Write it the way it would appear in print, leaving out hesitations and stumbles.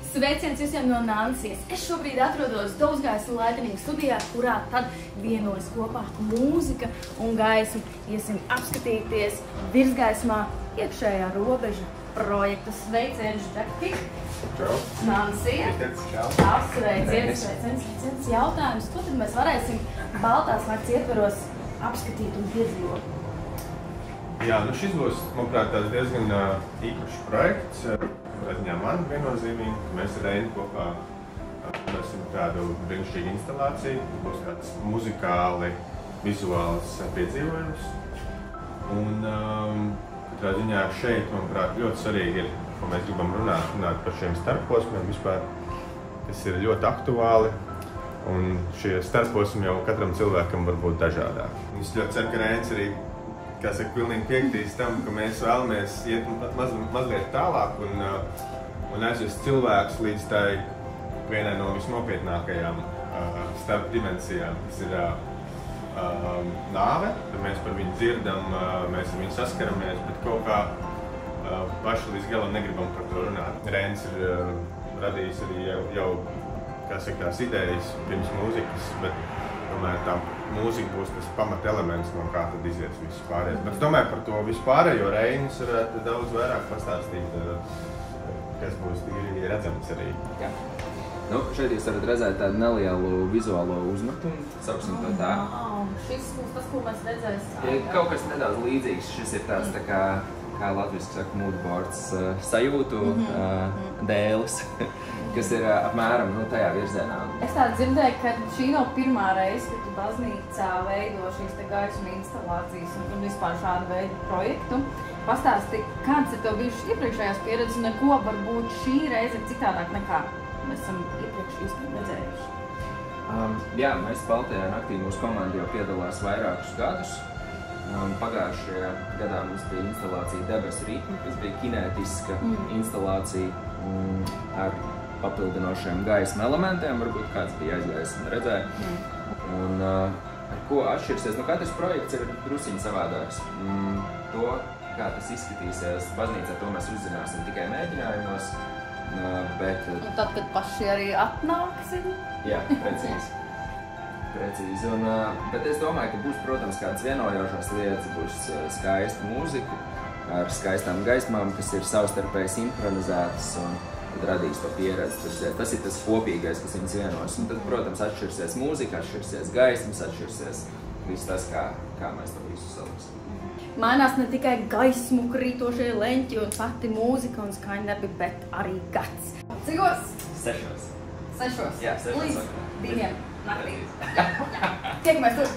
Sveiciens visiem no Nansijas! Es šobrīd atrodos Daudzgaismu laidinību studijā, kurā tad vienojas kopā mūzika un gaisma. Iesim apskatīties virsgaismā iekšējā robeža projekta. Sveiciens, Džeki! Čau! Nansija! Čau! Sveiciens! Jautājums, ko tad mēs varēsim Baltās nakts ietveros apskatīt un piedzīvot? Jā, nu šis būs, manuprāt, tāds diezgan īpašs projekts. Atņā man viennozīmīgi. Mēs ar Reini kopā esam tādu brīnišķīgu instalāciju. Būs tāds muzikāli, vizuāls piedzīvojums. Un katrā ziņā šeit, manuprāt, ļoti svarīgi ir, ko mēs gribam runāt par šiem starposmiem vispār, kas ir ļoti aktuāli. Un šie starposmi jau katram cilvēkam var būt dažādāk. Es ļoti ceru, ka Reinis arī pilnīgi piekrītīs tam, ka mēs vēlamies iet mazliet tālāk un aizvest cilvēkus līdz tai vienai no visnopietnākajām starp dimensijām, kas ir nāve. Tad mēs par viņu dzirdam, mēs ar viņu saskaramies, bet kaut kā paši līdz galam negribam par to runāt. Reinis ir radījis arī jau tās idejas pirms mūzikas, bet tomēr tā mūzika būs tas pamatelements, no kā tad izies viss pārējais. Bet es domāju, par to vispārējo Reinis varētu daudz vairāk pastāstīt, kas būs tīri redzams arī. Jā. Nu, šeit jūs varat redzēt tādu nelielu vizuālo uzmetumu, sauksim to tā. Šis būs tas, ko mēs redzēsim. Kaut kas nedaudz līdzīgs. Šis ir tāds tā kā latviski saka, moodboards sajūtu dēlis, kas ir apmēram tajā virzienā. Es tā dzirdēju, ka šī nav pirmā reize, kad tu baznīcā veido šīs gaismu instalācijas un vispār šādu veidu projektu. Pastāsti, kāds ir tev bijušas iepriekšējās pieredzes un ar ko varbūt šī reize ir citādāk nekā mēs esam iepriekš redzējuši? Jā, mēs Baltajā naktī mūsu komanda jau piedalās vairākus gadus. Pagājušajā gadā mums bija instalācija Debesu ritmi, kas bija kinētiska instalācija ar papildinošiem gaisma elementiem. Varbūt kāds bija aizgājis un redzēja. Un ar ko atšķirsies? Nu, katrs projekts ir drusiņi savādāks. To, kā tas izskatīsies baznīcā, to mēs uzzināsim tikai mēģinājumos. Bet... Un tad, kad paši arī atnāksim? Jā, precīzi. Bet es domāju, ka būs, protams, kādas vienojošās lietas, būs skaista mūzika ar skaistām gaismām, kas ir savstarpēji sinhronizētas un tad radīs to pieredzi. Tas ir tas kopīgais, kas viņus vienos. Un tad, protams, atšķirsies mūzika, atšķirsies gaismas, atšķirsies viss tas, kā mēs to visu saliksim. Mainās ne tikai gaismu krītošie leņķi un pati mūzika un skaņdarbi, bet arī gads. Cikos? 6. 6? Jā, 6. Līdz 2 naktī. Tiekamies tur!